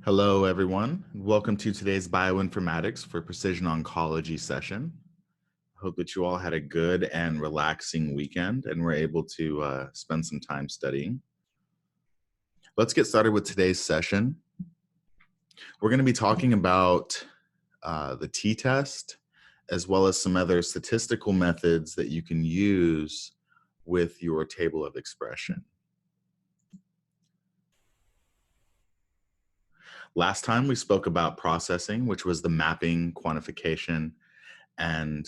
Hello, everyone. Welcome to today's Bioinformatics for Precision Oncology session. Hope that you all had a good and relaxing weekend and were able to spend some time studying. Let's get started with today's session. We're going to be talking about the t-test, as well as some other statistical methods that you can use with your table of expression. Last time we spoke about processing, which was the mapping, quantification, and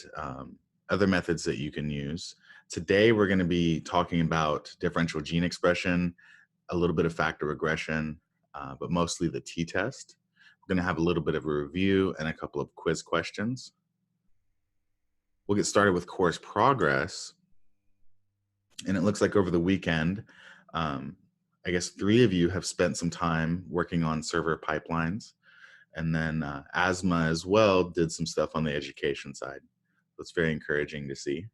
other methods that you can use. Today, we're going to be talking about differential gene expression, a little bit of factor regression, but mostly the t-test. We're going to have a little bit of a review and a couple of quiz questions. We'll get started with course progress. And it looks like over the weekend, I guess 3 of you have spent some time working on server pipelines. And then Asma as well did some stuff on the education side. It's very encouraging to see.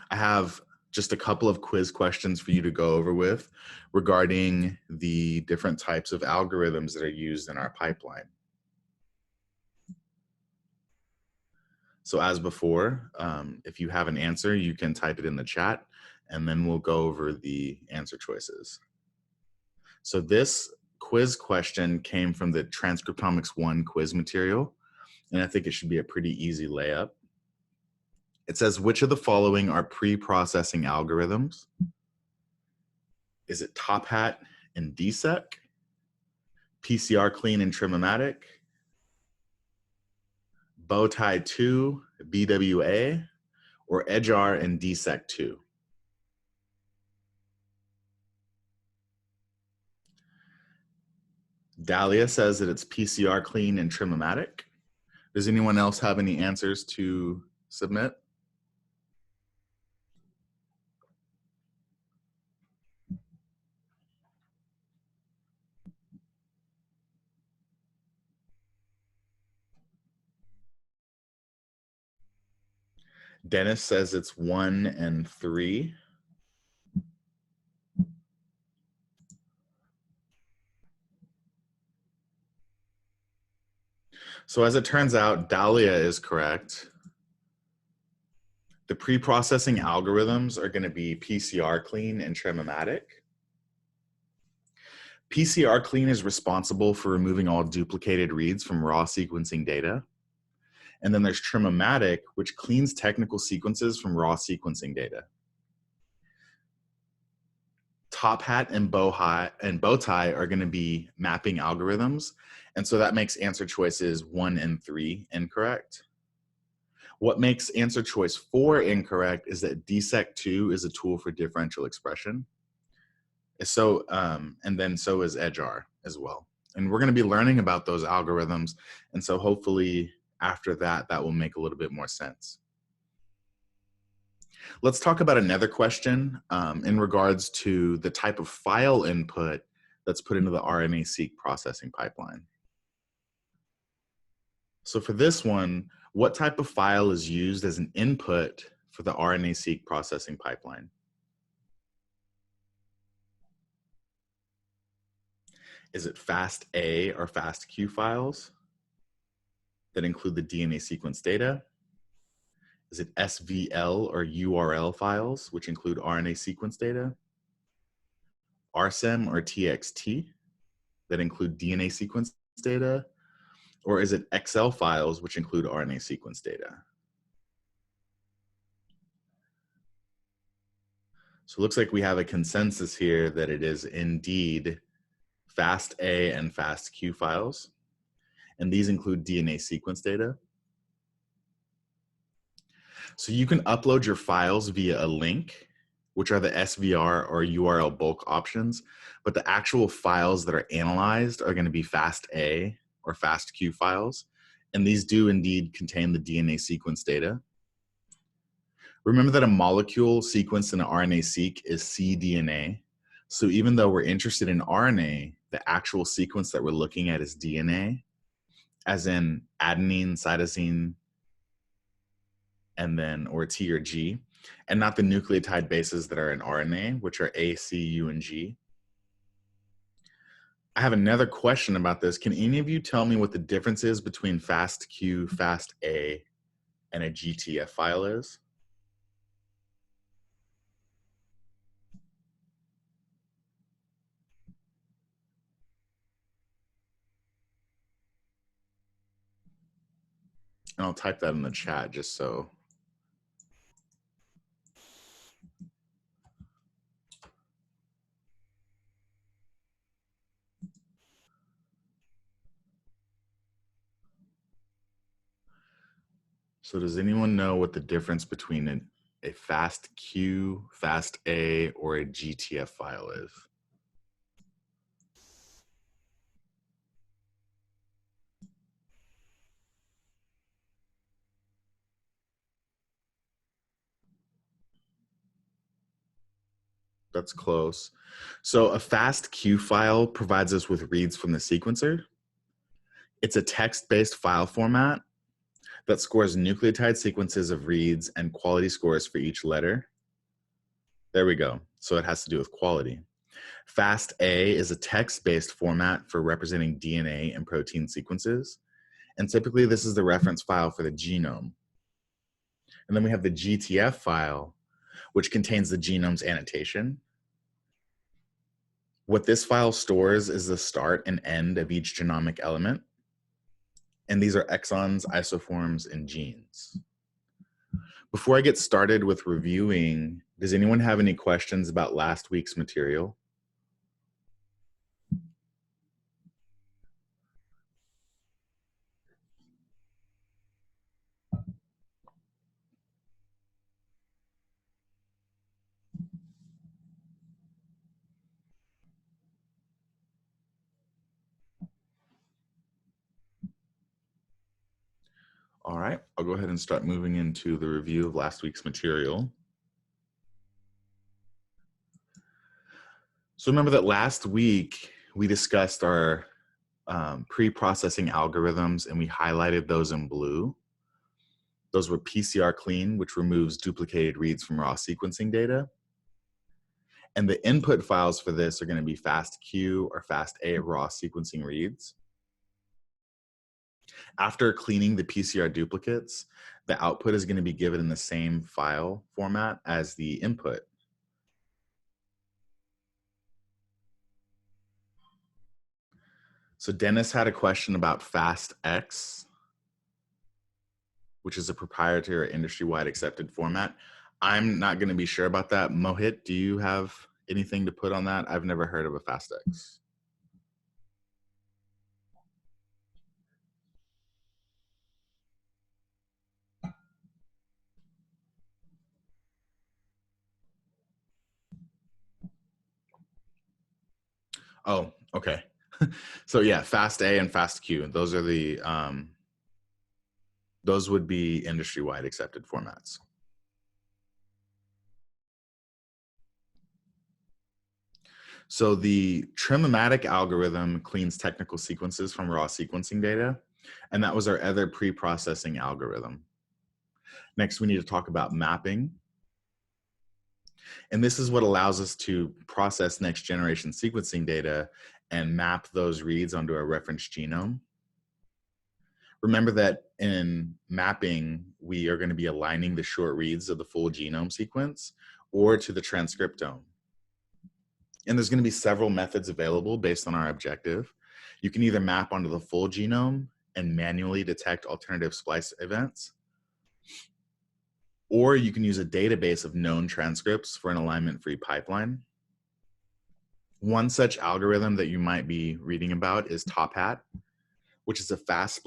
I have just a couple of quiz questions for you to go over with regarding the different types of algorithms that are used in our pipeline. So as before, if you have an answer, you can type it in the chat, and then we'll go over the answer choices. So this quiz question came from the Transcriptomics 1 quiz material, and I think it should be a pretty easy layup. It says, which of the following are pre-processing algorithms? Is it Top Hat and DSEC, PCR Clean and Trim-O-Matic, Bowtie 2, BWA, or EdgeR and DSEC 2? Dahlia says that it's PCR Clean and Trim-O-Matic. Does anyone else have any answers to submit? Dennis says it's 1 and 3. So as it turns out, Dahlia is correct. The pre-processing algorithms are going to be PCR Clean and Trim-O-Matic. PCR Clean is responsible for removing all duplicated reads from raw sequencing data. And then there's Trim-O-Matic, which cleans technical sequences from raw sequencing data. Top Hat and Bowtie are going to be mapping algorithms. And so that makes answer choices 1 and 3 incorrect. What makes answer choice 4 incorrect is that DSEC2 is a tool for differential expression. So, and then so is EdgeR as well. And we're going to be learning about those algorithms. And so hopefully after that, that will make a little bit more sense. Let's talk about another question in regards to the type of file input that's put into the RNA-seq processing pipeline. So for this one, what type of file is used as an input for the RNA-seq processing pipeline? Is it FASTA or FASTQ files that include the DNA sequence data? Is it SVL or URL files, which include RNA sequence data? RSEM or TXT that include DNA sequence data? Or is it Excel files, which include RNA sequence data? So it looks like we have a consensus here that it is indeed FASTA and FASTQ files. And these include DNA sequence data. So you can upload your files via a link, which are the SVR or URL bulk options, but the actual files that are analyzed are going to be FASTA or FASTQ files, and these do indeed contain the DNA sequence data. Remember that a molecule sequenced in an RNA-seq is cDNA, so even though we're interested in RNA, the actual sequence that we're looking at is DNA, as in adenine, cytosine, and then or T or G, and not the nucleotide bases that are in RNA, which are A, C, U, and G. I have another question about this. Can any of you tell me what the difference is between FASTQ, FASTA, and a GTF file is? And I'll type that in the chat just so. So does anyone know what the difference between a FASTQ, FASTA, or a GTF file is? That's close. So a FASTQ file provides us with reads from the sequencer. It's a text-based file format that scores nucleotide sequences of reads and quality scores for each letter. There we go. So it has to do with quality. FASTA is a text-based format for representing DNA and protein sequences. And typically this is the reference file for the genome. And then we have the GTF file, which contains the genome's annotation. What this file stores is the start and end of each genomic element. And these are exons, isoforms, and genes. Before I get started with reviewing, does anyone have any questions about last week's material? All right, I'll go ahead and start moving into the review of last week's material. So remember that last week we discussed our pre-processing algorithms and we highlighted those in blue. Those were PCR clean, which removes duplicated reads from raw sequencing data. And the input files for this are going to be FASTQ or FASTA raw sequencing reads. After cleaning the PCR duplicates, the output is going to be given in the same file format as the input. So Dennis had a question about FastX, which is a proprietary or industry-wide accepted format. I'm not going to be sure about that. Mohit, do you have anything to put on that? I've never heard of a FastX. Oh, okay. So yeah, FASTA and FASTQ, those are the those would be industry-wide accepted formats. So the Trim-O-Matic algorithm cleans technical sequences from raw sequencing data, and that was our other pre-processing algorithm. Next, we need to talk about mapping. And this is what allows us to process next generation sequencing data and map those reads onto a reference genome. Remember that in mapping, we are going to be aligning the short reads of the full genome sequence or to the transcriptome. And there's going to be several methods available based on our objective. You can either map onto the full genome and manually detect alternative splice events, or you can use a database of known transcripts for an alignment-free pipeline. One such algorithm that you might be reading about is TopHat, which is a fast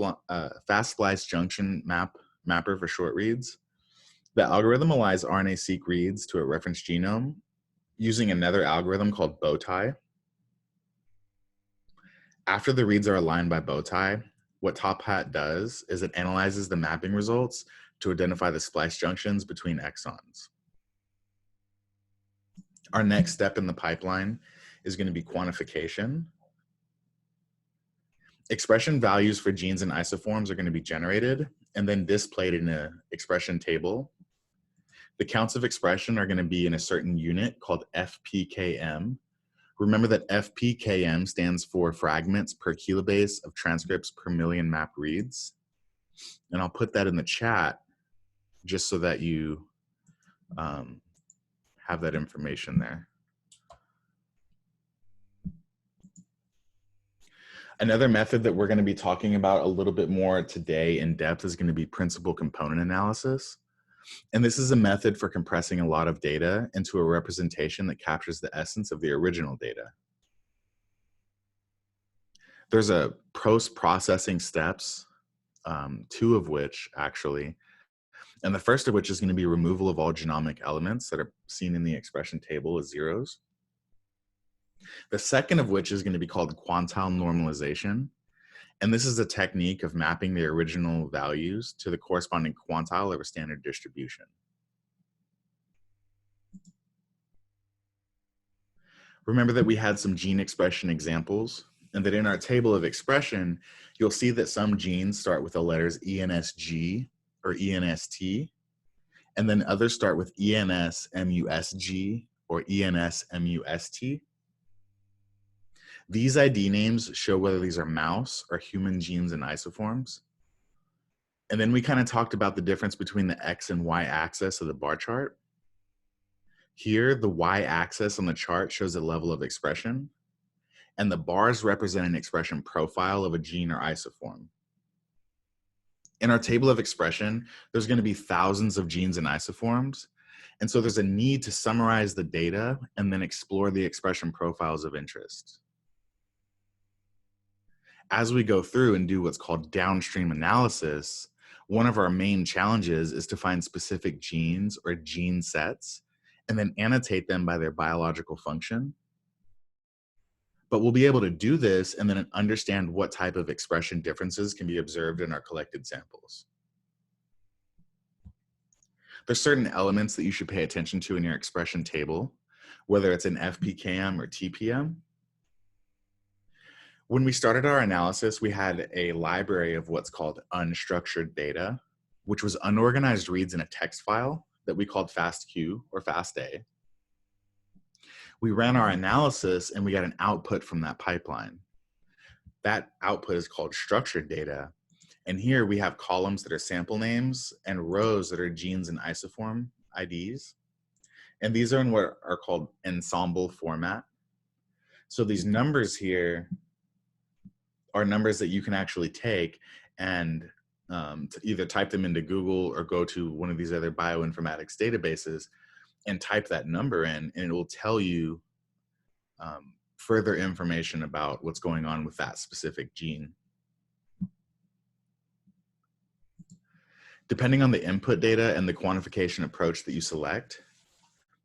splice junction mapper for short reads. The algorithm aligns RNA-seq reads to a reference genome using another algorithm called Bowtie. After the reads are aligned by Bowtie, what TopHat does is it analyzes the mapping results to identify the splice junctions between exons. Our next step in the pipeline is going to be quantification. Expression values for genes and isoforms are going to be generated and then displayed in an expression table. The counts of expression are going to be in a certain unit called FPKM, Remember that FPKM stands for fragments per kilobase of transcripts per million map reads. And I'll put that in the chat just so that you have that information there. Another method that we're going to be talking about a little bit more today in depth is going to be principal component analysis. And this is a method for compressing a lot of data into a representation that captures the essence of the original data. There's a post-processing steps, two of which actually, and the first of which is going to be removal of all genomic elements that are seen in the expression table as zeros. The second of which is going to be called quantile normalization. And this is a technique of mapping the original values to the corresponding quantile of a standard distribution. Remember that we had some gene expression examples, and that in our table of expression, you'll see that some genes start with the letters ENSG or ENST, and then others start with ENSMUSG or ENSMUST. These ID names show whether these are mouse or human genes and isoforms. And then we kind of talked about the difference between the X and Y axis of the bar chart. Here, the Y axis on the chart shows a level of expression, and the bars represent an expression profile of a gene or isoform. In our table of expression, there's going to be thousands of genes and isoforms, and so there's a need to summarize the data and then explore the expression profiles of interest. As we go through and do what's called downstream analysis, one of our main challenges is to find specific genes or gene sets and then annotate them by their biological function. But we'll be able to do this and then understand what type of expression differences can be observed in our collected samples. There's certain elements that you should pay attention to in your expression table, whether it's an FPKM or TPM. When we started our analysis, we had a library of what's called unstructured data, which was unorganized reads in a text file that we called FASTQ or FASTA. We ran our analysis and we got an output from that pipeline. That output is called structured data. And here we have columns that are sample names and rows that are genes and isoform IDs. And these are in what are called ensemble format. So these numbers here are numbers that you can actually take and to either type them into Google or go to one of these other bioinformatics databases and type that number in, and it will tell you further information about what's going on with that specific gene. Depending on the input data and the quantification approach that you select,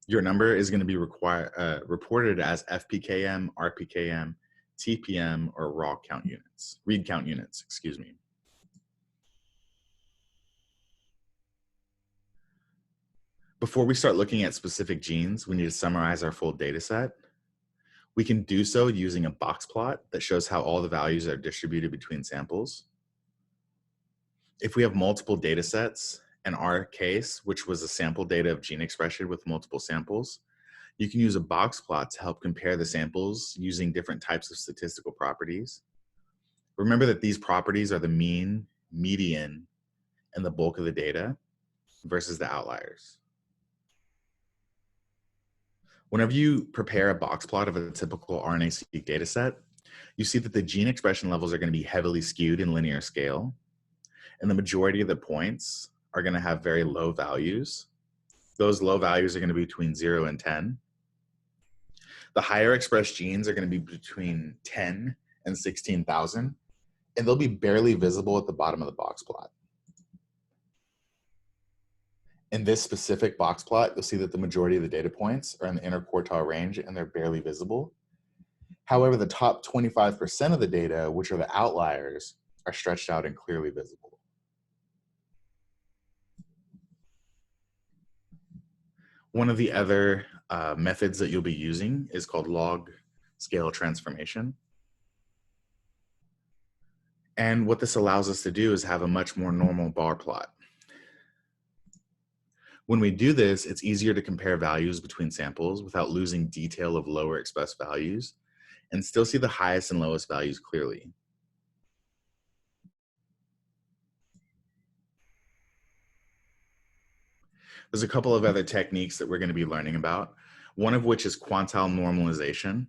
your number is going to be reported as FPKM, RPKM, TPM, or read count units, excuse me. Before we start looking at specific genes, we need to summarize our full data set. We can do so using a box plot that shows how all the values are distributed between samples. If we have multiple data sets, in our case, which was a sample data of gene expression with multiple samples, you can use a box plot to help compare the samples using different types of statistical properties. Remember that these properties are the mean, median, and the bulk of the data versus the outliers. Whenever you prepare a box plot of a typical RNA-seq data set, you see that the gene expression levels are going to be heavily skewed in linear scale, and the majority of the points are going to have very low values. Those low values are going to be between 0 and 10. The higher expressed genes are going to be between 10 and 16,000, and they'll be barely visible at the bottom of the box plot. In this specific box plot, you'll see that the majority of the data points are in the interquartile range and they're barely visible. However, the top 25% of the data, which are the outliers, are stretched out and clearly visible. One of the other methods that you'll be using is called log scale transformation. And what this allows us to do is have a much more normal bar plot. When we do this, it's easier to compare values between samples without losing detail of lower expressed values and still see the highest and lowest values clearly. There's a couple of other techniques that we're going to be learning about, one of which is quantile normalization.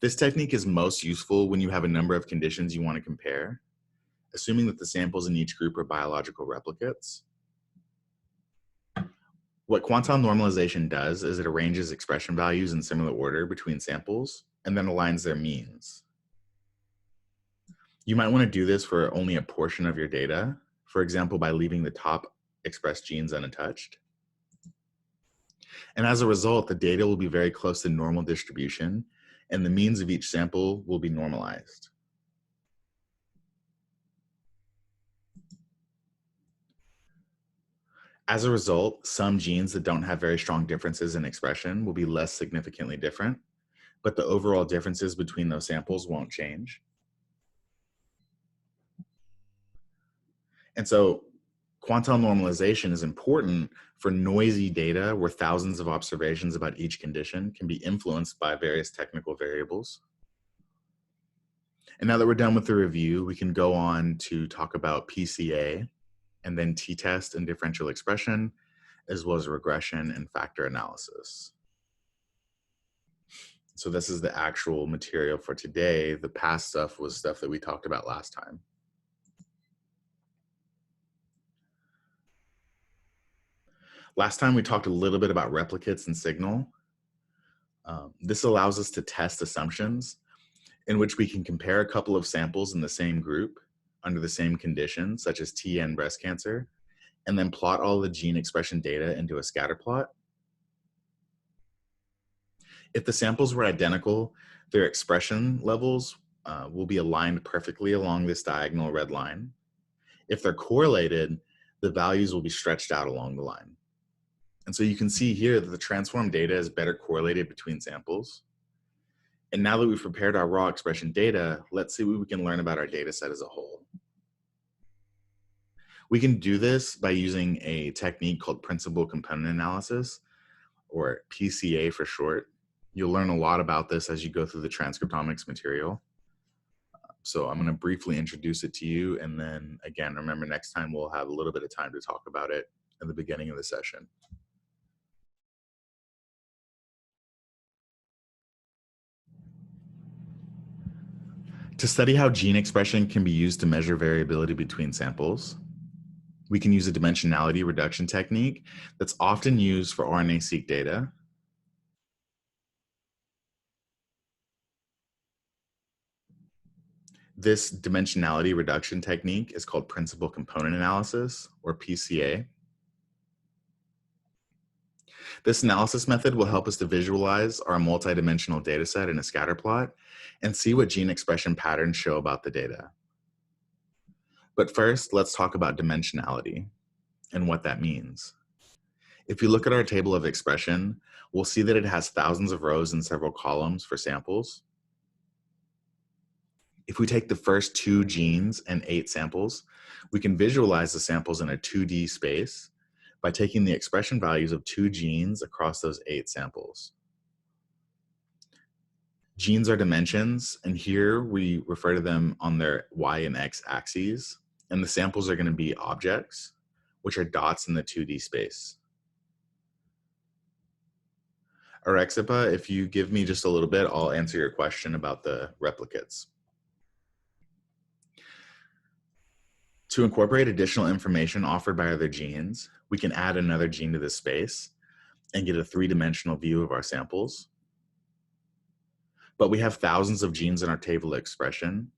This technique is most useful when you have a number of conditions you want to compare, assuming that the samples in each group are biological replicates. What quantile normalization does is it arranges expression values in similar order between samples and then aligns their means. You might want to do this for only a portion of your data, for example, by leaving the top expressed genes untouched. And as a result, the data will be very close to normal distribution, and the means of each sample will be normalized. As a result, some genes that don't have very strong differences in expression will be less significantly different, but the overall differences between those samples won't change. And so quantile normalization is important for noisy data where thousands of observations about each condition can be influenced by various technical variables. And now that we're done with the review, we can go on to talk about PCA and then t-test and differential expression, as well as regression and factor analysis. So this is the actual material for today. The past stuff was stuff that we talked about last time. Last time we talked a little bit about replicates and signal. This allows us to test assumptions in which we can compare a couple of samples in the same group under the same conditions, such as TN breast cancer, and then plot all the gene expression data into a scatter plot. If the samples were identical, their expression levels will be aligned perfectly along this diagonal red line. If they're correlated, the values will be stretched out along the line. And so you can see here that the transformed data is better correlated between samples. And now that we've prepared our raw expression data, let's see what we can learn about our data set as a whole. We can do this by using a technique called principal component analysis, or PCA for short. You'll learn a lot about this as you go through the transcriptomics material. So I'm going to briefly introduce it to you. And then again, remember next time we'll have a little bit of time to talk about it at the beginning of the session. To study how gene expression can be used to measure variability between samples, we can use a dimensionality reduction technique that's often used for RNA-seq data. This dimensionality reduction technique is called principal component analysis, or PCA. This analysis method will help us to visualize our multidimensional data set in a scatter plot and see what gene expression patterns show about the data. But first, let's talk about dimensionality and what that means. If you look at our table of expression, we'll see that it has thousands of rows and several columns for samples. If we take the first 2 genes and 8 samples, we can visualize the samples in a 2D space by taking the expression values of 2 genes across those 8 samples. Genes are dimensions, and here we refer to them on their Y and X axes, and the samples are going to be objects, which are dots in the 2D space. Arexipa, if you give me just a little bit, I'll answer your question about the replicates. To incorporate additional information offered by other genes, we can add another gene to this space and get a 3-dimensional view of our samples. But we have thousands of genes in our table of expression,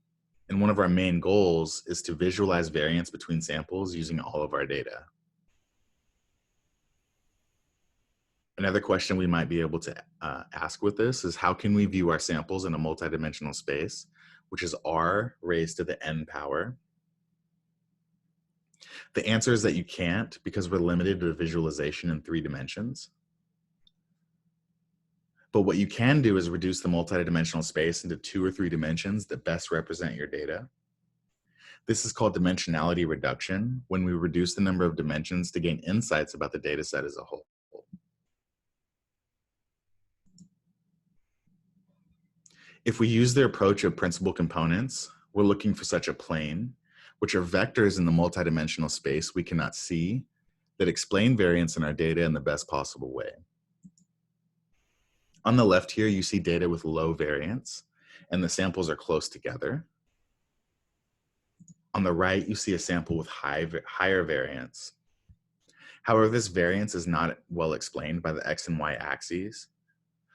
and one of our main goals is to visualize variance between samples using all of our data. Another question we might be able to ask with this is, how can we view our samples in a multidimensional space, which is r raised to the n power? The answer is that you can't, because we're limited to visualization in 3 dimensions. But what you can do is reduce the multidimensional space into 2 or 3 dimensions that best represent your data. This is called dimensionality reduction, when we reduce the number of dimensions to gain insights about the data set as a whole. If we use the approach of principal components, we're looking for such a plane, which are vectors in the multidimensional space we cannot see, that explain variance in our data in the best possible way. On the left here, you see data with low variance, and the samples are close together. On the right, you see a sample with higher variance. However, this variance is not well explained by the X and Y axes.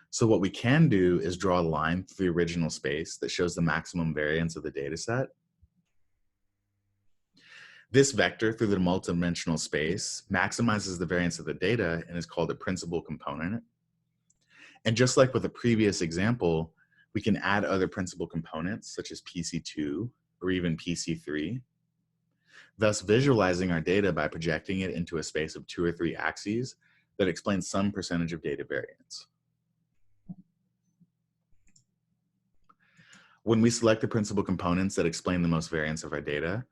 So what we can do is draw a line through the original space that shows the maximum variance of the data set. This vector through the multidimensional space maximizes the variance of the data and is called a principal component. And just like with the previous example, we can add other principal components such as PC2 or even PC3, thus visualizing our data by projecting it into a space of 2 or 3 axes that explains some percentage of data variance. When we select the principal components that explain the most variance of our data,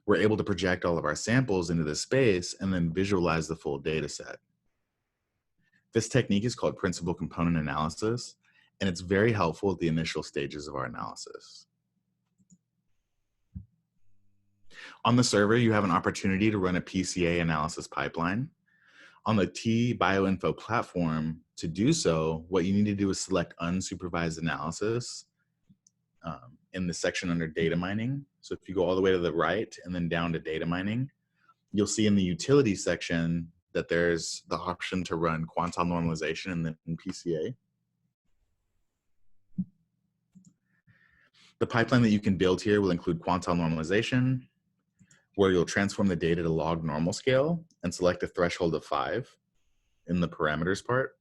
we're able to project all of our samples into this space and then visualize the full data set. This technique is called principal component analysis, and it's very helpful at the initial stages of our analysis. On the server, you have an opportunity to run a PCA analysis pipeline. On the T-BioInfo platform, to do so, what you need to do is select unsupervised analysis in the section under data mining. So if you go all the way to the right and then down to data mining, you'll see in the utility section that there's the option to run quantile normalization in PCA. The pipeline that you can build here will include quantile normalization, where you'll transform the data to log normal scale and select a threshold of 5 in the parameters part.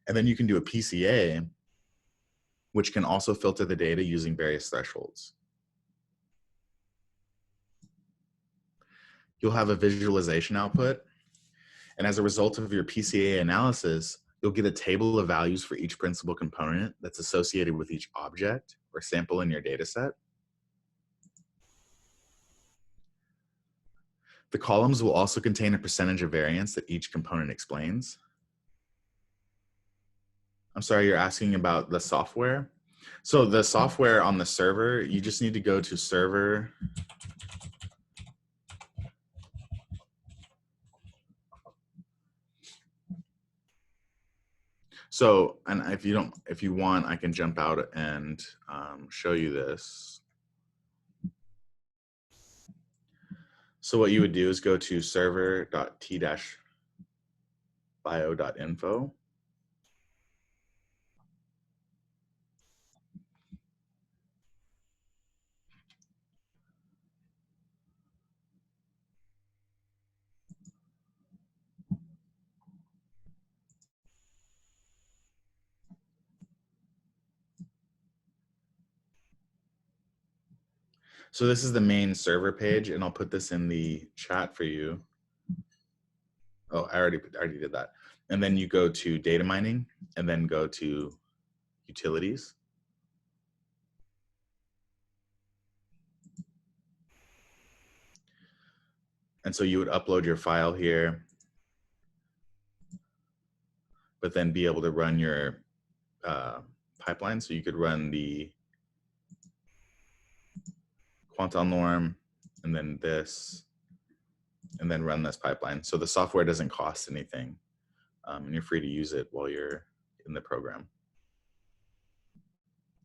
And then you can do a PCA, which can also filter the data using various thresholds. You'll have a visualization output, and as a result of your PCA analysis, you'll get a table of values for each principal component that's associated with each object or sample in your data set. The columns will also contain a percentage of variance that each component explains. I'm sorry, you're asking about the software? So the software on the server, you just need to go to server. So, and if you want, I can jump out and show you this. So what you would do is go to server.t-bio.info. So this is the main server page, and I'll put this in the chat for you. Oh, I already did that. And then you go to data mining, and then go to utilities. And so you would upload your file here, but then be able to run your pipeline. So you could run the quantile norm, and then this, and then run this pipeline. So the software doesn't cost anything, and you're free to use it while you're in the program.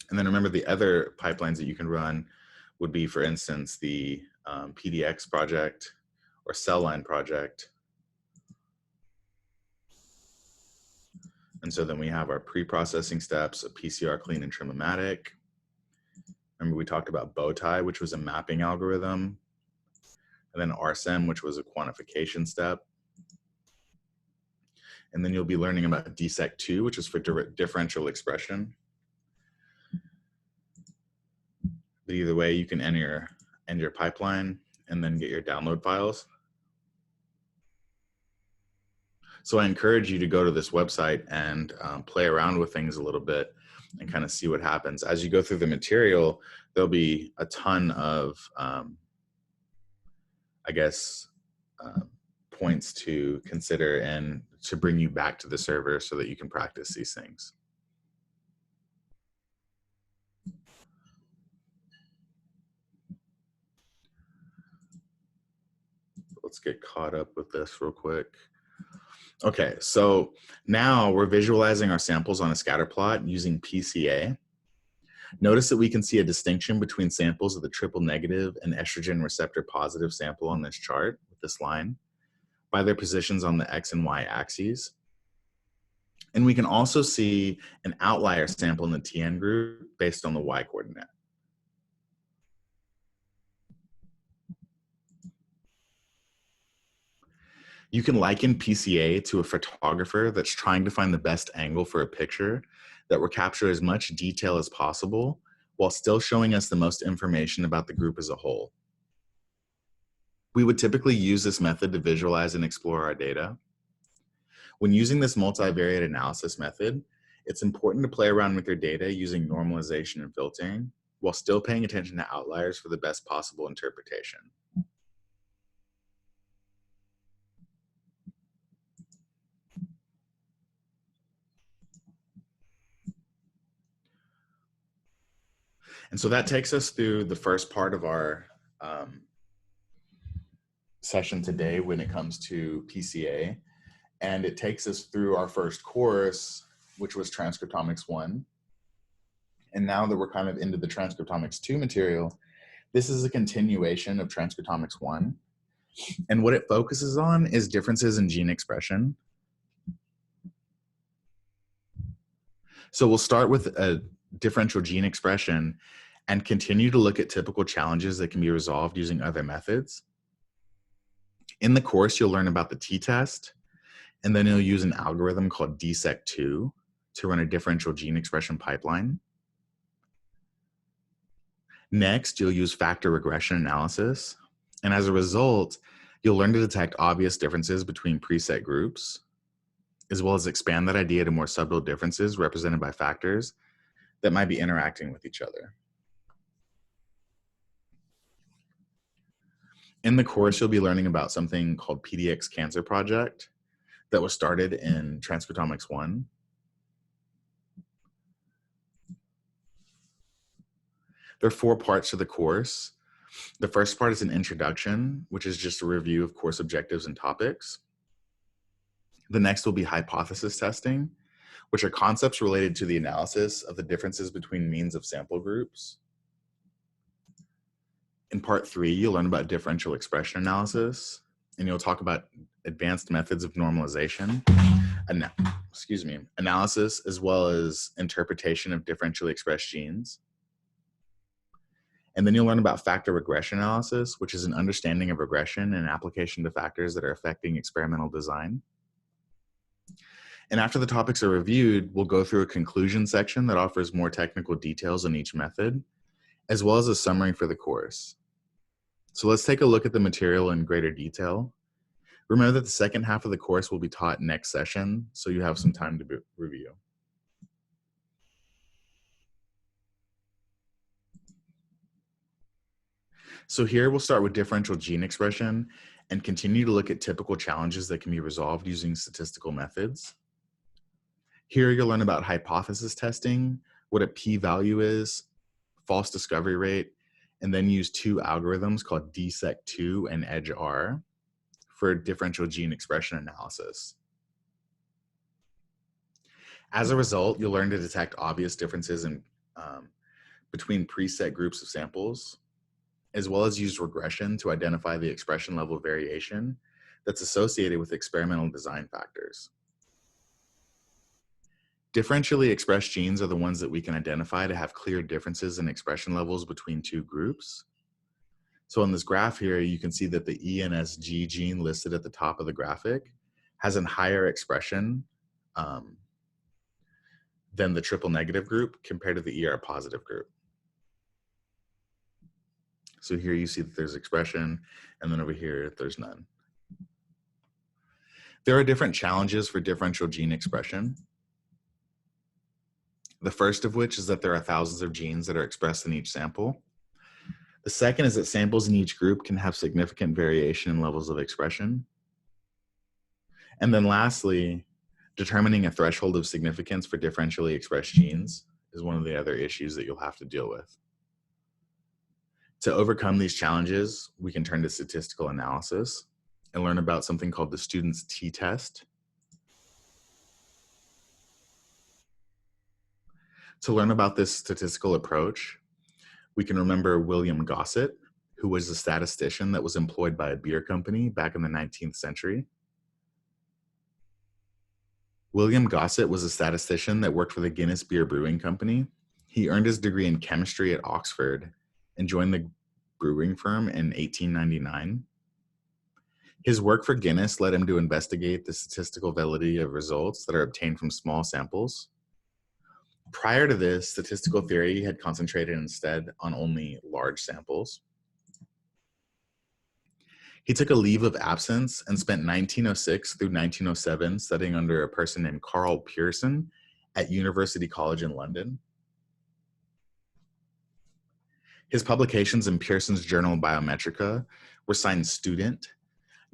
And then remember, the other pipelines that you can run would be, for instance, the PDX project or cell line project. And so then we have our pre-processing steps, a PCR clean and trim-o-matic. Remember, we talked about Bowtie, which was a mapping algorithm, and then RSEM, which was a quantification step. And then you'll be learning about DSEC2, which is for differential expression. But either way, you can end your pipeline and then get your download files. So I encourage you to go to this website and play around with things a little bit. and kind of see what happens. As you go through the material, there'll be a ton of, I guess, points to consider and to bring you back to the server so that you can practice these things. Let's get caught up with this real quick. Okay, so now we're visualizing our samples on a scatter plot using PCA. Notice that we can see a distinction between samples of the triple negative and estrogen receptor positive sample on this chart with this line by their positions on the X and Y axes. And we can also see an outlier sample in the TN group based on the Y coordinate. You can liken PCA to a photographer that's trying to find the best angle for a picture that will capture as much detail as possible while still showing us the most information about the group as a whole. We would typically use this method to visualize and explore our data. When using this multivariate analysis method, it's important to play around with your data using normalization and filtering while still paying attention to outliers for the best possible interpretation. And so that takes us through the first part of our session today when it comes to PCA. And it takes us through our first course, which was Transcriptomics 1. And now that we're kind of into the Transcriptomics 2 material, this is a continuation of Transcriptomics 1. And what it focuses on is differences in gene expression. So we'll start with a differential gene expression and continue to look at typical challenges that can be resolved using other methods. In the course, you'll learn about the t-test, and then you'll use an algorithm called DSEC2 to run a differential gene expression pipeline. Next, you'll use factor regression analysis. And as a result, you'll learn to detect obvious differences between preset groups, as well as expand that idea to more subtle differences represented by factors that might be interacting with each other. In the course, you'll be learning about something called PDX Cancer Project that was started in Transcriptomics 1. There are 4 parts to the course. The first part is an introduction, which is just a review of course objectives and topics. The next will be hypothesis testing, which are concepts related to the analysis of the differences between means of sample groups. In part 3, you'll learn about differential expression analysis, and you'll talk about advanced methods of normalization, analysis, as well as interpretation of differentially expressed genes. And then you'll learn about factor regression analysis, which is an understanding of regression and application to factors that are affecting experimental design. And after the topics are reviewed, we'll go through a conclusion section that offers more technical details on each method, as well as a summary for the course. So let's take a look at the material in greater detail. Remember that the second half of the course will be taught next session, so you have some time to review. So here we'll start with differential gene expression and continue to look at typical challenges that can be resolved using statistical methods. Here you'll learn about hypothesis testing, what a p-value is, false discovery rate, and then use 2 algorithms called DSEC2 and EDGE-R for differential gene expression analysis. As a result, you'll learn to detect obvious differences in, between preset groups of samples, as well as use regression to identify the expression level variation that's associated with experimental design factors. Differentially expressed genes are the ones that we can identify to have clear differences in expression levels between 2 groups. So on this graph here, you can see that the ENSG gene listed at the top of the graphic has a higher expression than the triple negative group compared to the ER positive group. So here you see that there's expression, and then over here, there's none. There are different challenges for differential gene expression. The first of which is that there are thousands of genes that are expressed in each sample. The second is that samples in each group can have significant variation in levels of expression. And then lastly, determining a threshold of significance for differentially expressed genes is one of the other issues that you'll have to deal with. To overcome these challenges, we can turn to statistical analysis and learn about something called the student's t-test. To learn about this statistical approach, we can remember William Gossett, who was a statistician that was employed by a beer company back in the 19th century. William Gossett was a statistician that worked for the Guinness Beer Brewing Company. He earned his degree in chemistry at Oxford and joined the brewing firm in 1899. His work for Guinness led him to investigate the statistical validity of results that are obtained from small samples. Prior to this, statistical theory had concentrated instead on only large samples. He took a leave of absence and spent 1906 through 1907 studying under a person named Carl Pearson at University College in London. His publications in Pearson's Journal Biometrica were signed student,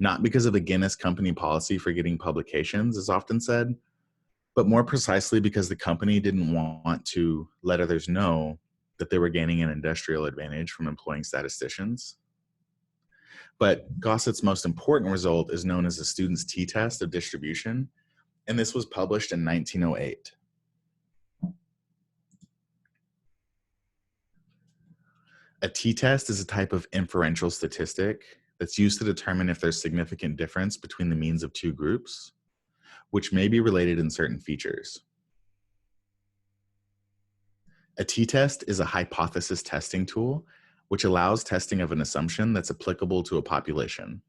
not because of the Guinness company policy for getting publications, as often said, but more precisely because the company didn't want to let others know that they were gaining an industrial advantage from employing statisticians. But Gossett's most important result is known as the student's t-test of distribution, and this was published in 1908. A t-test is a type of inferential statistic that's used to determine if there's significant difference between the means of two groups, which may be related in certain features. A t-test is a hypothesis testing tool which allows testing of an assumption that's applicable to a population.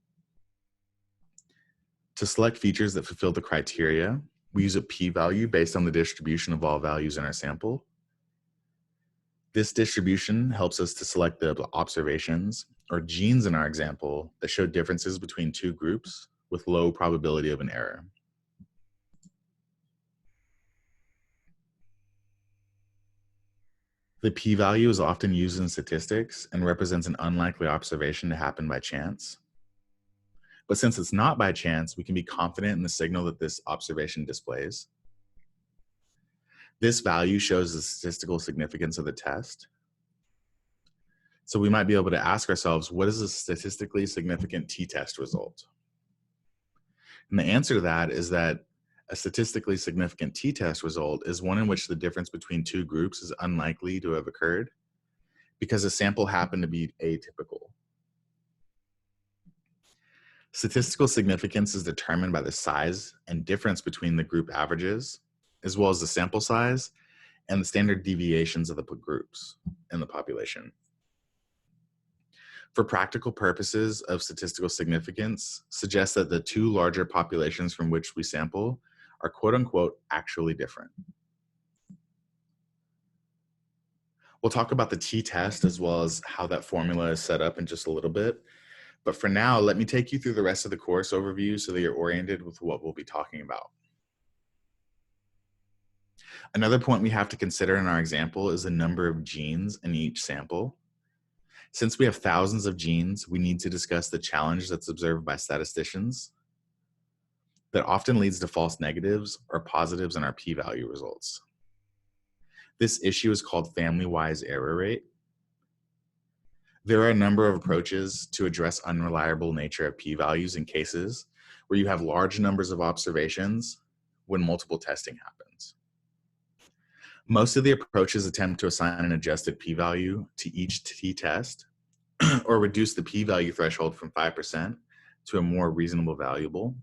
To select features that fulfill the criteria, we use a p-value based on the distribution of all values in our sample. This distribution helps us to select the observations or genes in our example that show differences between two groups with low probability of an error. The p-value is often used in statistics and represents an unlikely observation to happen by chance. But since it's not by chance, we can be confident in the signal that this observation displays. This value shows the statistical significance of the test. So we might be able to ask ourselves, what is a statistically significant t-test result? And the answer to that is that a statistically significant t-test result is one in which the difference between two groups is unlikely to have occurred because the sample happened to be atypical. Statistical significance is determined by the size and difference between the group averages, as well as the sample size and the standard deviations of the groups in the population. For practical purposes of statistical significance, suggests that the two larger populations from which we sample are quote unquote actually different. We'll talk about the t-test as well as how that formula is set up in just a little bit. But for now, let me take you through the rest of the course overview so that you're oriented with what we'll be talking about. Another point we have to consider in our example is the number of genes in each sample. Since we have thousands of genes, we need to discuss the challenge that's observed by statisticians that often leads to false negatives or positives in our p-value results. This issue is called family-wise error rate. There are a number of approaches to address unreliable nature of p-values in cases where you have large numbers of observations when multiple testing happens. Most of the approaches attempt to assign an adjusted p-value to each t-test or reduce the p-value threshold from 5% to a more reasonable variable.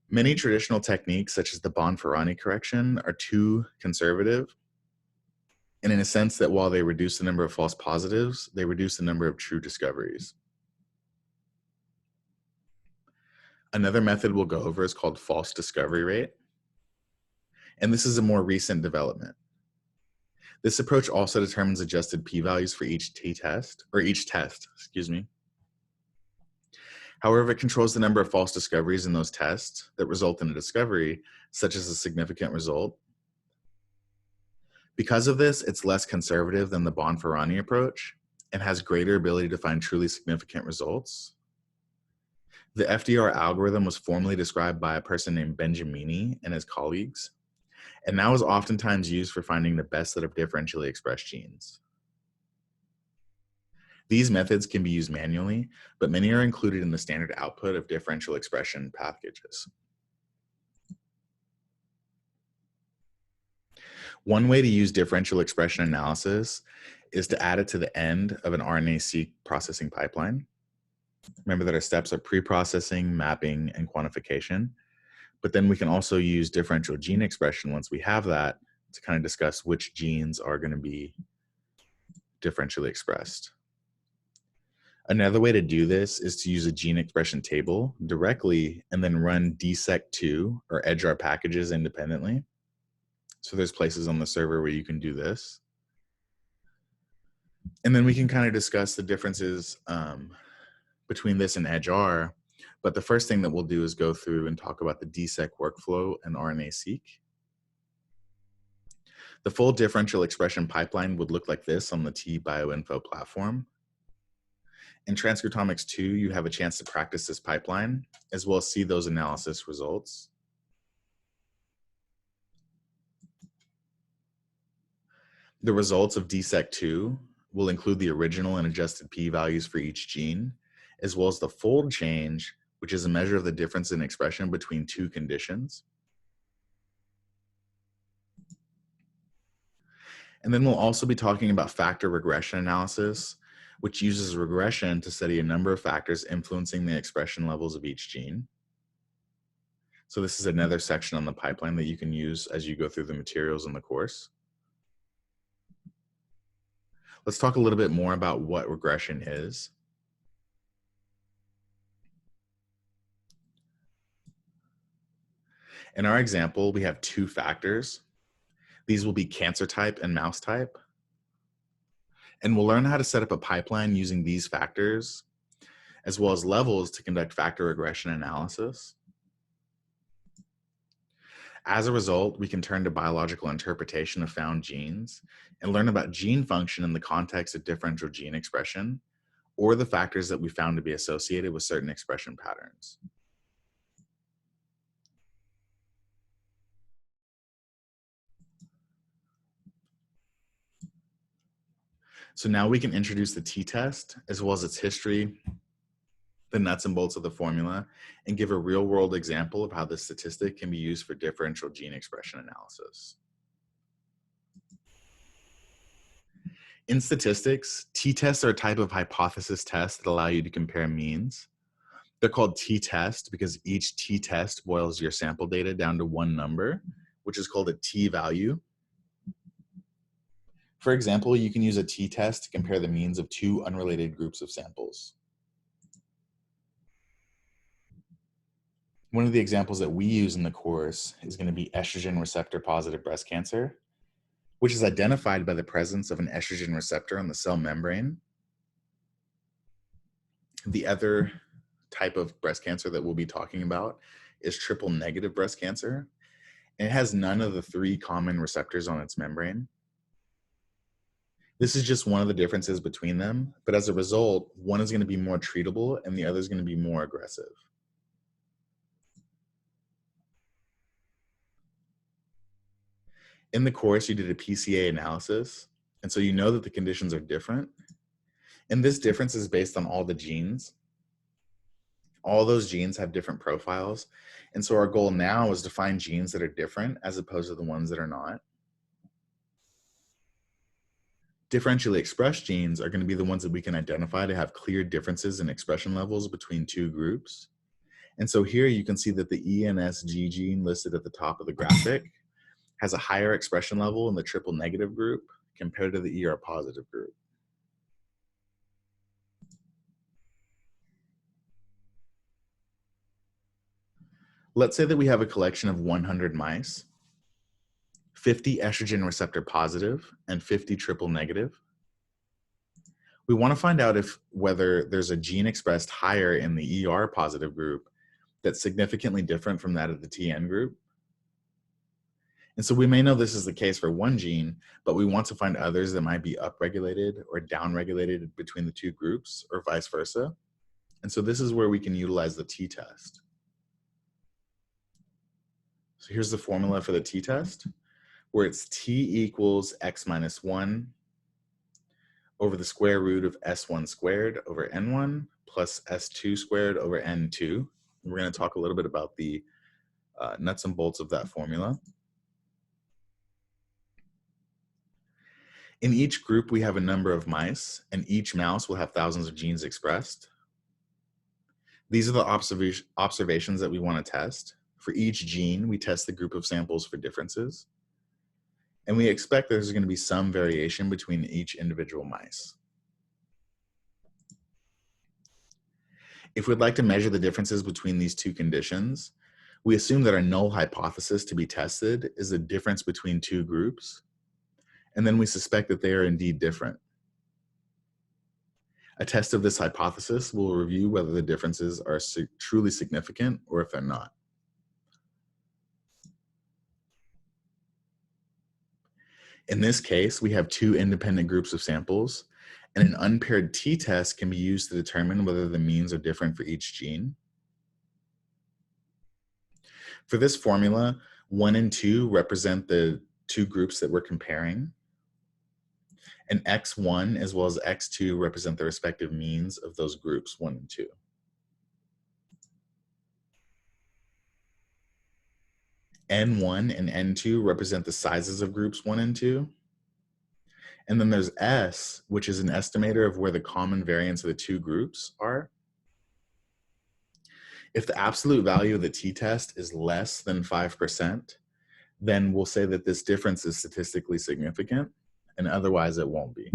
Many traditional techniques, such as the Bonferroni correction, are too conservative, and in a sense that while they reduce the number of false positives, they reduce the number of true discoveries. Another method we'll go over is called false discovery rate, and this is a more recent development. This approach also determines adjusted p-values for each test. However, it controls the number of false discoveries in those tests that result in a discovery such as a significant result. Because of this, it's less conservative than the Bonferroni approach and has greater ability to find truly significant results. The FDR algorithm was formally described by a person named Benjamini and his colleagues, and now is oftentimes used for finding the best set of differentially expressed genes. These methods can be used manually, but many are included in the standard output of differential expression packages. One way to use differential expression analysis is to add it to the end of an RNA-seq processing pipeline. Remember that our steps are pre-processing, mapping, and quantification. But then we can also use differential gene expression once we have that to kind of discuss which genes are going to be differentially expressed. Another way to do this is to use a gene expression table directly and then run dissect2 or edgeR packages independently. So there's places on the server where you can do this. And then we can kind of discuss the differences between this and edgeR. But the first thing that we'll do is go through and talk about the dissect workflow and RNA-seq. The full differential expression pipeline would look like this on the tBioInfo platform. In Transcriptomics 2, you have a chance to practice this pipeline, as well as see those analysis results. The results of dissect2 will include the original and adjusted p-values for each gene, as well as the fold change, which is a measure of the difference in expression between two conditions. And then we'll also be talking about factor regression analysis, which uses regression to study a number of factors influencing the expression levels of each gene. So this is another section on the pipeline that you can use as you go through the materials in the course. Let's talk a little bit more about what regression is. In our example, we have two factors. These will be cancer type and mouse type. And we'll learn how to set up a pipeline using these factors, as well as levels to conduct factor regression analysis. As a result, we can turn to biological interpretation of found genes and learn about gene function in the context of differential gene expression, or the factors that we found to be associated with certain expression patterns. So now we can introduce the t-test, as well as its history, the nuts and bolts of the formula, and give a real-world example of how this statistic can be used for differential gene expression analysis. In statistics, t-tests are a type of hypothesis test that allow you to compare means. They're called t-test because each t-test boils your sample data down to one number, which is called a t-value. For example, you can use a t-test to compare the means of two unrelated groups of samples. One of the examples that we use in the course is going to be estrogen receptor positive breast cancer, which is identified by the presence of an estrogen receptor on the cell membrane. The other type of breast cancer that we'll be talking about is triple negative breast cancer, and it has none of the three common receptors on its membrane. This is just one of the differences between them, but as a result, one is going to be more treatable and the other is going to be more aggressive. In the course, you did a PCA analysis, and so you know that the conditions are different. And this difference is based on all the genes. All those genes have different profiles. And so our goal now is to find genes that are different as opposed to the ones that are not. Differentially expressed genes are going to be the ones that we can identify to have clear differences in expression levels between two groups. And so here you can see that the ENSG gene listed at the top of the graphic has a higher expression level in the triple negative group compared to the ER positive group. Let's say that we have a collection of 100 mice, 50 estrogen receptor positive and 50 triple negative. We want to find out whether there's a gene expressed higher in the ER positive group that's significantly different from that of the TN group. And so we may know this is the case for one gene, but we want to find others that might be upregulated or downregulated between the two groups or vice versa. And so this is where we can utilize the t-test. So here's the formula for the t-test, where it's t equals x minus 1 over the square root of s1 squared over n1 plus s2 squared over n2. We're going to talk a little bit about the nuts and bolts of that formula. In each group, we have a number of mice, and each mouse will have thousands of genes expressed. These are the observations that we want to test. For each gene, we test the group of samples for differences. And we expect there's going to be some variation between each individual mice. If we'd like to measure the differences between these two conditions, we assume that our null hypothesis to be tested is the difference between two groups, and then we suspect that they are indeed different. A test of this hypothesis will review whether the differences are truly significant or if they're not. In this case, we have two independent groups of samples, and an unpaired t-test can be used to determine whether the means are different for each gene. For this formula, 1 and 2 represent the two groups that we're comparing, and x1 as well as x2 represent the respective means of those groups 1 and 2. N1 and N2 represent the sizes of groups 1 and 2. And then there's S, which is an estimator of where the common variance of the two groups are. If the absolute value of the t-test is less than 5%, then we'll say that this difference is statistically significant, and otherwise it won't be.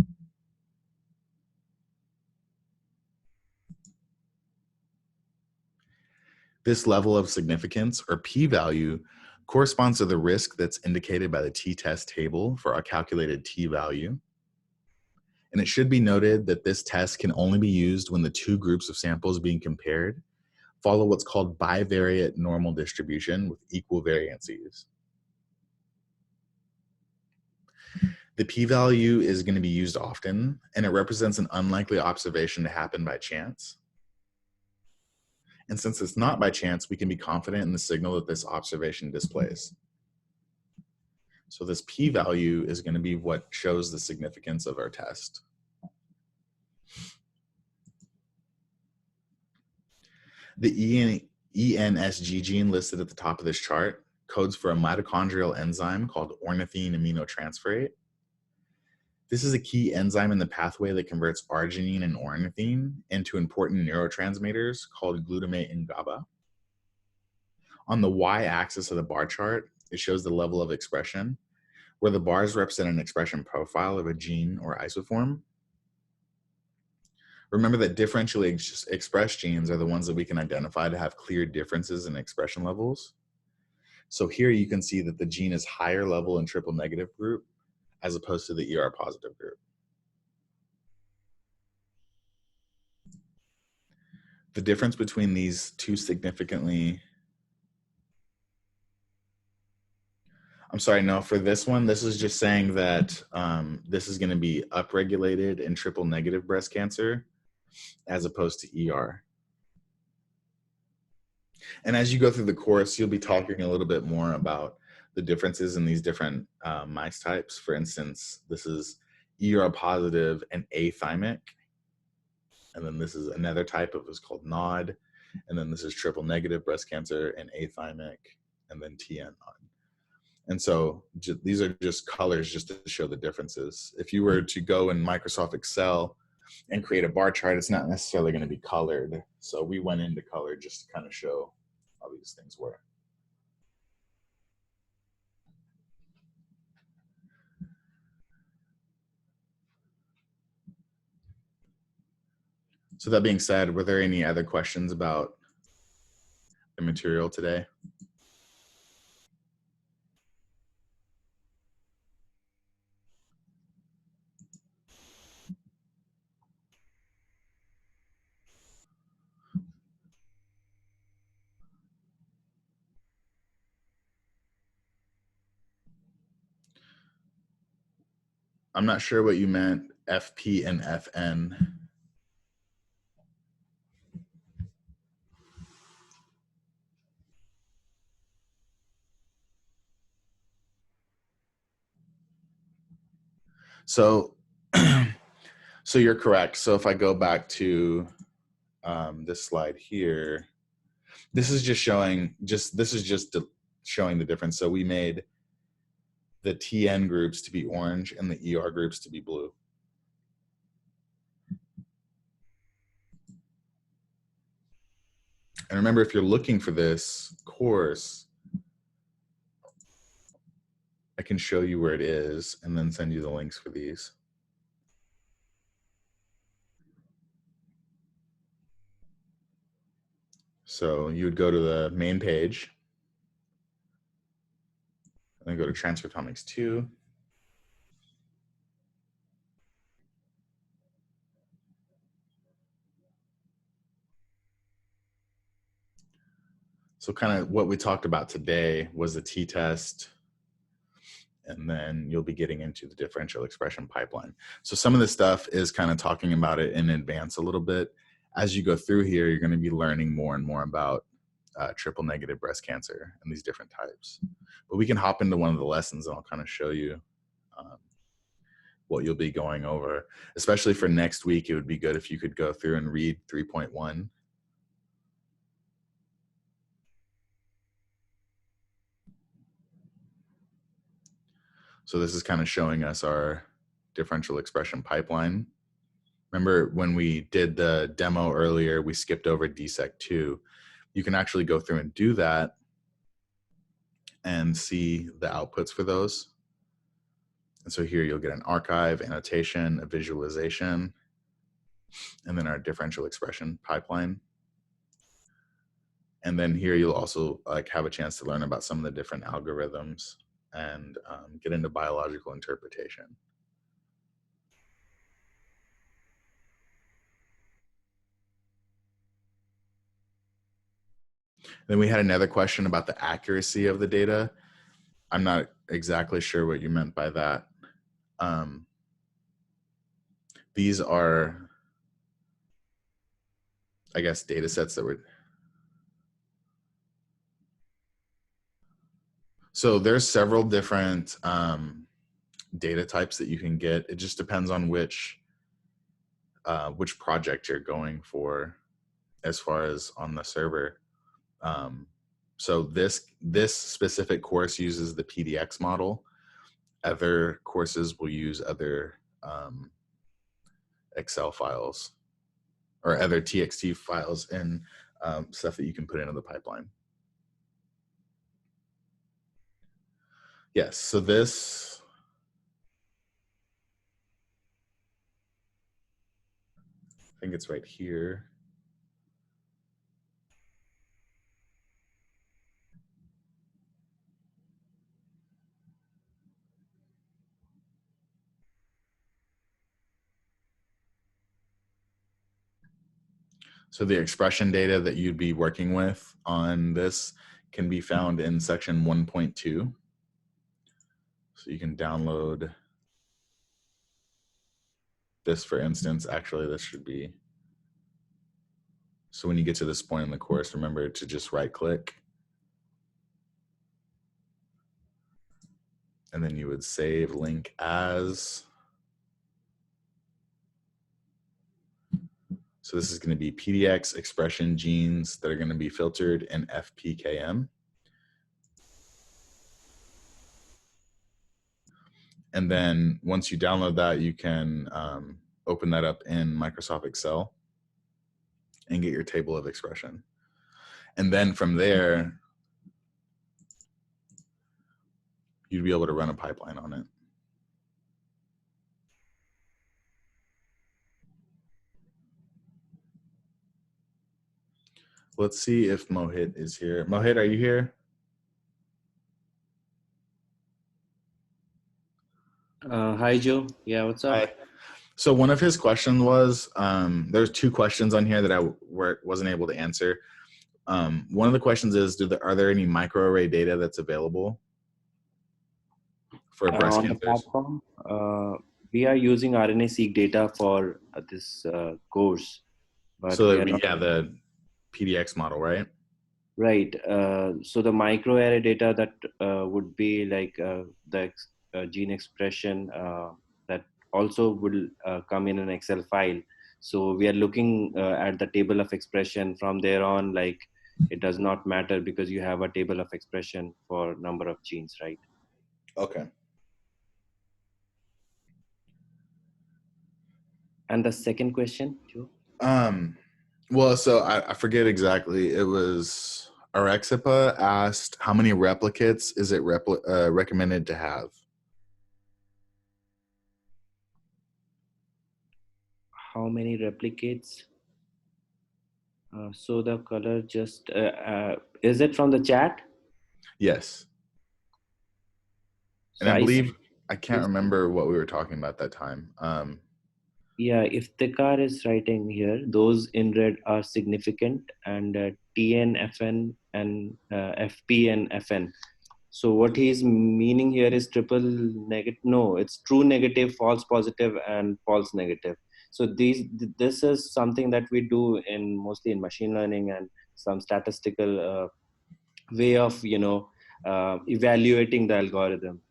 This level of significance, or p-value, corresponds to the risk that's indicated by the t-test table for our calculated t-value. And it should be noted that this test can only be used when the two groups of samples being compared follow what's called bivariate normal distribution with equal variances. The p-value is going to be used often, and it represents an unlikely observation to happen by chance. And since it's not by chance, we can be confident in the signal that this observation displays. So this p-value is going to be what shows the significance of our test. The ENSG gene listed at the top of this chart codes for a mitochondrial enzyme called ornithine aminotransferase. This is a key enzyme in the pathway that converts arginine and ornithine into important neurotransmitters called glutamate and GABA. On the y-axis of the bar chart, it shows the level of expression, where the bars represent an expression profile of a gene or isoform. Remember that differentially expressed genes are the ones that we can identify to have clear differences in expression levels. So here you can see that the gene is higher level in triple negative group as opposed to the ER positive group. The difference between these two significantly, I'm sorry, no, for this one, this is just saying that this is going to be upregulated in triple negative breast cancer as opposed to ER. And as you go through the course, you'll be talking a little bit more about the differences in these different mice types. For instance, this is ER positive and athymic. And then this is another type of what's called NOD. And then this is triple negative breast cancer and athymic, and then TN NOD. And so these are just colors just to show the differences. If you were to go in Microsoft Excel and create a bar chart, it's not necessarily going to be colored. So we went into color just to kind of show how these things work. So that being said, were there any other questions about the material today? I'm not sure what you meant, FP and FN. So, so you're correct. So if I go back to this slide here, this is just showing showing the difference. So we made the TN groups to be orange and the ER groups to be blue. And remember, if you're looking for this course, I can show you where it is and then send you the links for these. So you would go to the main page and then go to Transcriptomics 2. So kind of what we talked about today was the t-test, and then you'll be getting into the differential expression pipeline. So some of this stuff is kind of talking about it in advance a little bit. As you go through here, you're going to be learning more and more about triple negative breast cancer and these different types. But we can hop into one of the lessons and I'll kind of show you what you'll be going over. Especially for next week, it would be good if you could go through and read 3.1. So this is kind of showing us our differential expression pipeline. Remember when we did the demo earlier, we skipped over DSEC2. You can actually go through and do that and see the outputs for those. And so here you'll get an archive, annotation, a visualization, and then our differential expression pipeline. And then here you'll also have a chance to learn about some of the different algorithms and get into biological interpretation. Then we had another question about the accuracy of the data. I'm not exactly sure what you meant by that. These are, I guess, data sets that were. So there's several different data types that you can get. It just depends on which project you're going for as far as on the server. So this specific course uses the PDX model. Other courses will use other Excel files or other TXT files and stuff that you can put into the pipeline. Yes, so this, I think it's right here. So the expression data that you'd be working with on this can be found in section 1.2. So you can download this, for instance. Actually, this should be. So when you get to this point in the course, remember to just right click. And then you would save link as. So this is going to be PDX expression genes that are going to be filtered in FPKM. And then once you download that, you can open that up in Microsoft Excel and get your table of expression. And then from there, you'd be able to run a pipeline on it. Let's see if Mohit is here. Mohit, are you here? Hi, Joe. Yeah, what's up? Hi. So one of his questions was, there's two questions on here that I wasn't able to answer. One of the questions is, are there any microarray data that's available for breast On the cancers? platform, We are using RNA-seq data for this course, but So we that are we not. have the PDX model, right? Right. So the microarray data that would be like gene expression that also will come in an Excel file. So we are looking at the table of expression from there on. Like it does not matter because you have a table of expression for number of genes, right? Okay. And the second question, Joe? Well, so I forget exactly. It was Arexipa asked how many replicates is it recommended to have? How many replicates? So the color just is it from the chat? Yes. And So I I believe I can't is remember what we were talking about that time. Yeah, if the car is writing here, those in red are significant, and TN, FN, and FP and FN. So what he's meaning here is triple negative. No, it's true negative, false positive, and false negative. So this is something that we do in mostly in machine learning and some statistical way of evaluating the algorithm.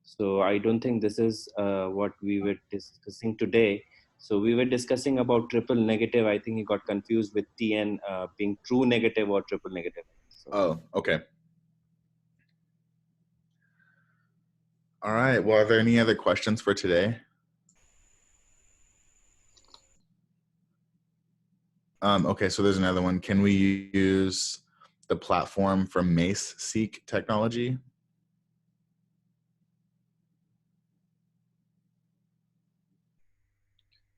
So I don't think this is what we were discussing today. So we were discussing about triple negative. I think he got confused with TN being true negative or triple negative. So Oh, okay. All right. Well, are there any other questions for today? Okay, so there's another one. Can we use the platform from Mace-seq technology?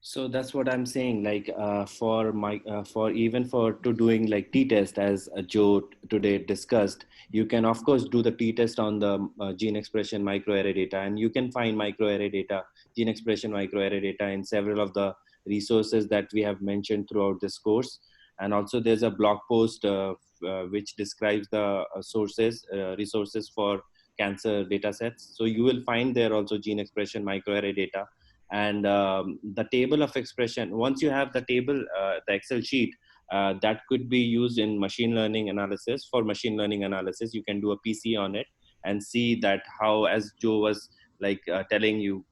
So that's what I'm saying. Like for even for to doing like t-test as Joe today discussed, you can of course do the t-test on the gene expression microarray data, and you can find microarray data, gene expression microarray data in several of the resources that we have mentioned throughout this course. And also there's a blog post which describes the resources for cancer data sets. So you will find there also gene expression microarray data, and the table of expression, once you have the table, the Excel sheet, that could be used in machine learning analysis. For machine learning analysis, you can do a PC on it and see that how, as Joe was like telling you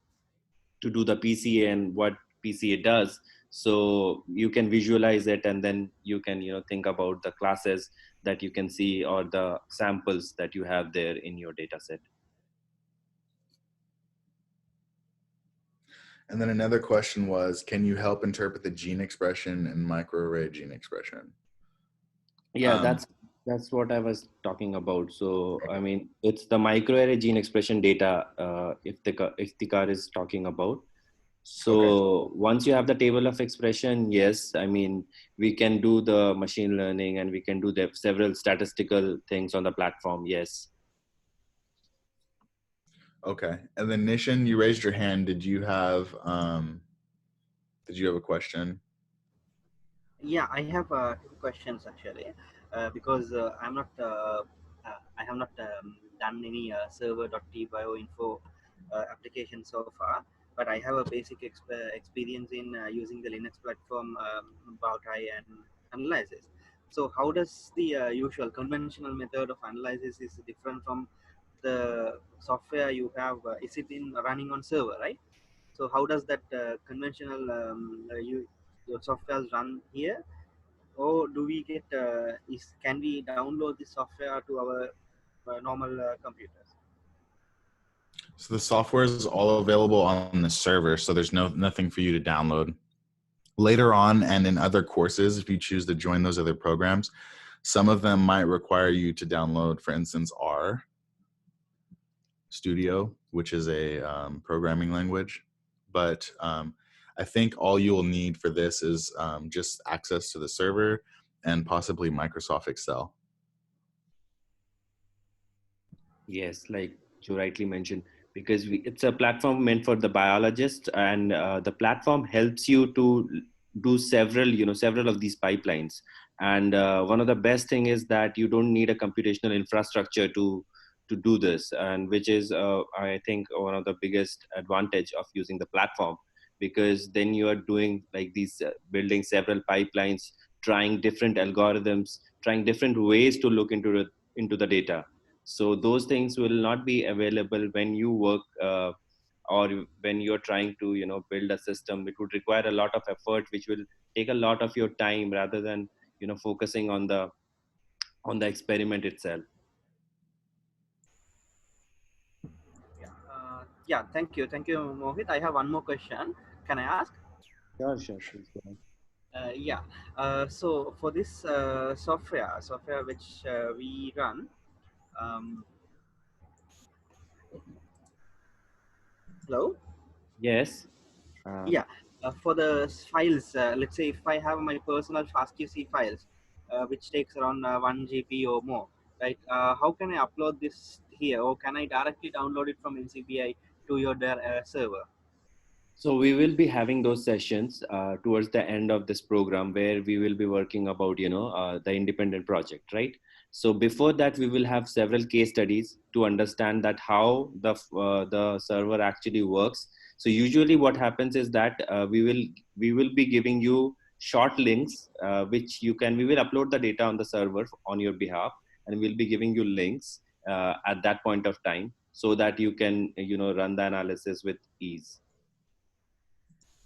to do the PCA and what PCA does. So you can visualize it, and then you can think about the classes that you can see or the samples that you have there in your data set. And then another question was, can you help interpret the gene expression and microarray gene expression? Yeah, that's what I was talking about. So I mean, it's the microarray gene expression data. If the car is talking about. Okay. So once you have the table of expression, yes, I mean we can do the machine learning and we can do the several statistical things on the platform. Yes. Okay. And then Nishan, you raised your hand. Did you have a question? Yeah, I have two questions actually, because I have not done any server.tbioinfo application so far, but I have a basic experience in using the Linux platform Bowtie and analysis. So how does the usual conventional method of analysis is different from the software you have? Is it in running on server, right? So how does that conventional your software run here, or do we get can we download the software to our normal computers? So the software is all available on the server, so there's nothing for you to download. Later on and in other courses, if you choose to join those other programs, some of them might require you to download, for instance, R Studio, which is a programming language. But I think all you will need for this is just access to the server and possibly Microsoft Excel. Yes, like you rightly mentioned, because it's a platform meant for the biologist, and the platform helps you to do several of these pipelines. And one of the best thing is that you don't need a computational infrastructure to to do this, and which is I think one of the biggest advantage of using the platform, because then you are doing like these building several pipelines, trying different algorithms, trying different ways to look into the data. So those things will not be available when you work or when you're trying to build a system. It would require a lot of effort, which will take a lot of your time, rather than focusing on the experiment itself. Yeah, thank you, Mohit. I have one more question. Can I ask? Sure, sure, please go ahead. Yeah. So for this software which we run, um, hello. Yes. Yeah. For the files, let's say if I have my personal FastQC files, which takes around 1 GB or more, right? How can I upload this here, or can I directly download it from NCBI to your server? So we will be having those sessions towards the end of this program, where we will be working about the independent project, right? So before that, we will have several case studies to understand that how the server actually works. So usually what happens is that we will be giving you short links, which we will upload the data on the server on your behalf, and we'll be giving you links at that point of time, so that you can run the analysis with ease.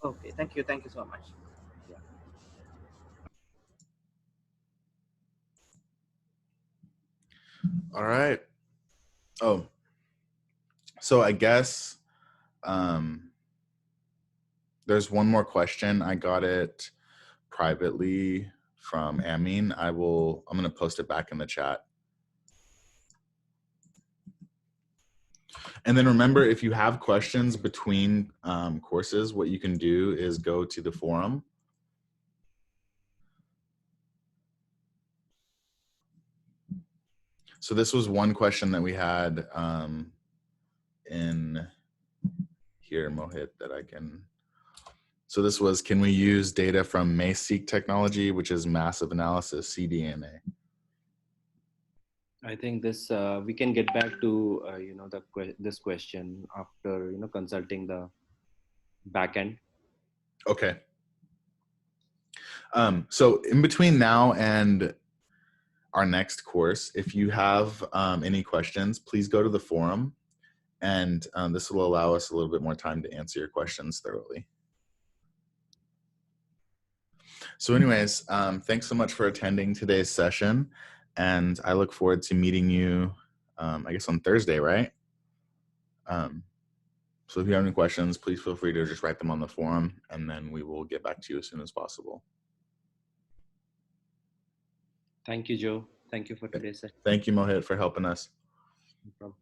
Okay. Thank you so much. Yeah. All right. Oh, so I guess um, there's one more question. I got it privately from Amin. I'm going to post it back in the chat. And then remember, if you have questions between courses, what you can do is go to the forum. So this was one question that we had in here, Mohit, that I can. So this was, can we use data from MACE-seq technology, which is massive analysis, cDNA? I think this we can get back to this question after consulting the backend. Okay. So in between now and our next course, if you have any questions, please go to the forum, and this will allow us a little bit more time to answer your questions thoroughly. So anyways, thanks so much for attending today's session, and I look forward to meeting you, I guess on Thursday, right? So if you have any questions, please feel free to just write them on the forum, and then we will get back to you as soon as possible. Thank you, Joe. Thank you for today's session. Thank you, Mohit, for helping us. No problem.